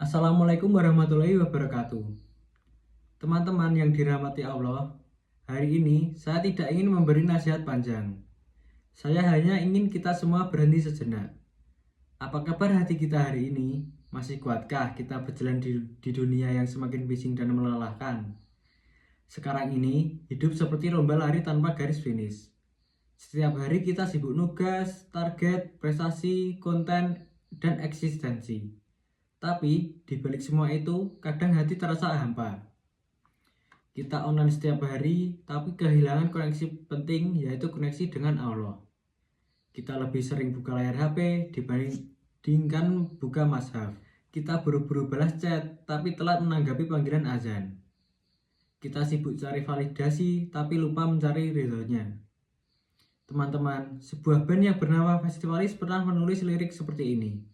Assalamualaikum warahmatullahi wabarakatuh. Teman-teman yang dirahmati Allah, hari ini saya tidak ingin memberi nasihat panjang. Saya hanya ingin kita semua berhenti sejenak. Apa kabar hati kita hari ini? Masih kuatkah kita berjalan di dunia yang semakin bising dan melelahkan? Sekarang ini, hidup seperti lomba lari tanpa garis finish. Setiap hari kita sibuk nugas, target, prestasi, konten, dan eksistensi. Tapi di balik semua itu, kadang hati terasa hampa. Kita online setiap hari, tapi kehilangan koneksi penting, yaitu koneksi dengan Allah. Kita lebih sering buka layar HP dibandingkan buka mushaf. Kita buru-buru balas chat, tapi telat menanggapi panggilan azan. Kita sibuk cari validasi, tapi lupa mencari ridhonya. Teman-teman, sebuah band yang bernama Festivalis pernah menulis lirik seperti ini.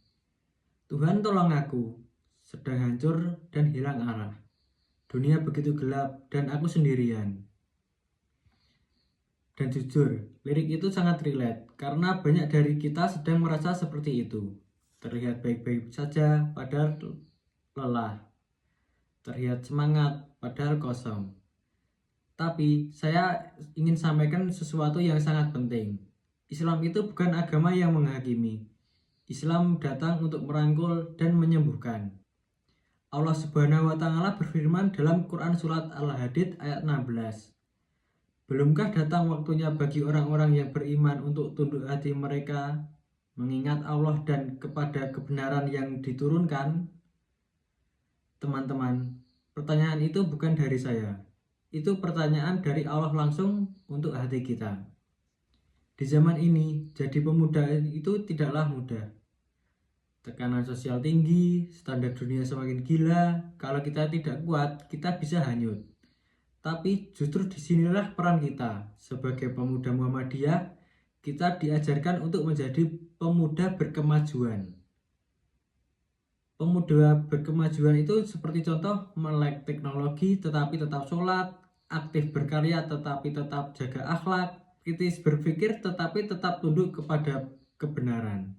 Tuhan tolong aku, sedang hancur dan hilang arah. Dunia begitu gelap dan aku sendirian. Dan jujur, lirik itu sangat relate karena banyak dari kita sedang merasa seperti itu. Terlihat baik-baik saja padahal lelah. Terlihat semangat padahal kosong. Tapi saya ingin sampaikan sesuatu yang sangat penting. Islam itu bukan agama yang menghakimi. Islam datang untuk merangkul dan menyembuhkan. Allah Subhanahu wa Ta'ala berfirman dalam Quran Surat Al-Hadid ayat 16. Belumkah datang waktunya bagi orang-orang yang beriman untuk tunduk hati mereka, mengingat Allah dan kepada kebenaran yang diturunkan? Teman-teman, pertanyaan itu bukan dari saya. Itu pertanyaan dari Allah langsung untuk hati kita. Di zaman ini, jadi pemuda itu tidaklah mudah. Tekanan sosial tinggi, standar dunia semakin gila. Kalau kita tidak kuat, kita bisa hanyut. Tapi justru disinilah peran kita. Sebagai pemuda Muhammadiyah, kita diajarkan untuk menjadi pemuda berkemajuan. Pemuda berkemajuan itu seperti contoh melek teknologi tetapi tetap sholat, aktif berkarya tetapi tetap jaga akhlak, kritis berpikir tetapi tetap tunduk kepada kebenaran.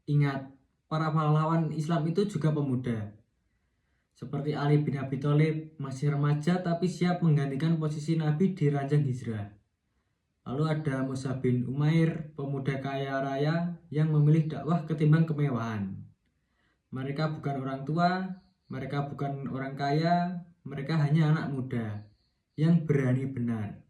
Ingat, para pahlawan Islam itu juga pemuda. Seperti Ali bin Abi Thalib, masih remaja tapi siap menggantikan posisi Nabi di ranjang hijrah. Lalu ada Musa bin Umair, pemuda kaya raya yang memilih dakwah ketimbang kemewahan. Mereka bukan orang tua, mereka bukan orang kaya, mereka hanya anak muda yang berani benar.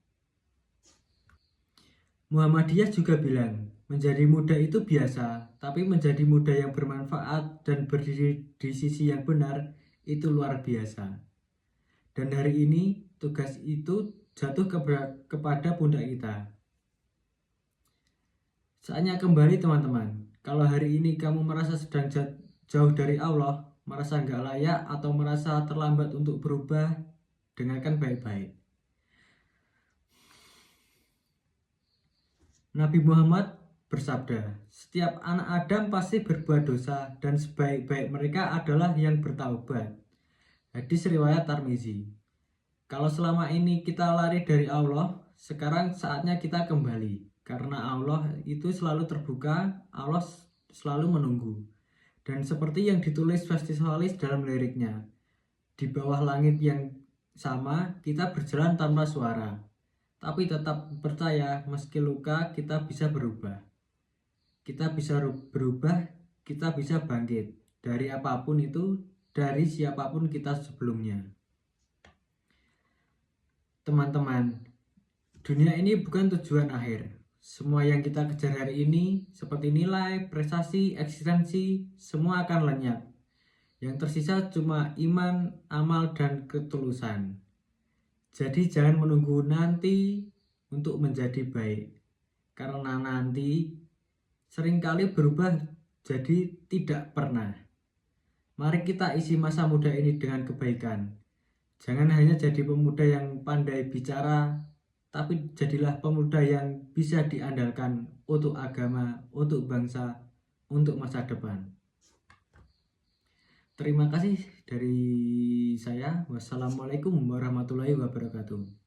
Muhammadiyah juga bilang, menjadi muda itu biasa, tapi menjadi muda yang bermanfaat dan berdiri di sisi yang benar itu luar biasa. Dan hari ini tugas itu jatuh kepada pundak kita. Saatnya kembali teman-teman. Kalau hari ini kamu merasa sedang jauh dari Allah, merasa nggak layak atau merasa terlambat untuk berubah, dengarkan baik-baik. Nabi Muhammad bersabda, setiap anak Adam pasti berbuat dosa dan sebaik-baik mereka adalah yang bertaubat. Hadis riwayat Tirmizi. Kalau selama ini kita lari dari Allah, sekarang saatnya kita kembali. Karena Allah itu selalu terbuka, Allah selalu menunggu. Dan seperti yang ditulis Festivalis dalam liriknya, di bawah langit yang sama, kita berjalan tanpa suara. Tapi tetap percaya, meski luka kita bisa berubah. Kita bisa berubah, kita bisa bangkit. Dari apapun itu, dari siapapun kita sebelumnya. Teman-teman, dunia ini bukan tujuan akhir. Semua yang kita kejar hari ini, seperti nilai, prestasi, eksistensi, semua akan lenyap. Yang tersisa cuma iman, amal, dan ketulusan. Jadi jangan menunggu nanti untuk menjadi baik. Karena nanti seringkali berubah jadi tidak pernah. Mari kita isi masa muda ini dengan kebaikan. Jangan hanya jadi pemuda yang pandai bicara, tapi jadilah pemuda yang bisa diandalkan untuk agama, untuk bangsa, untuk masa depan. Terima kasih dari saya. Wassalamualaikum warahmatullahi wabarakatuh.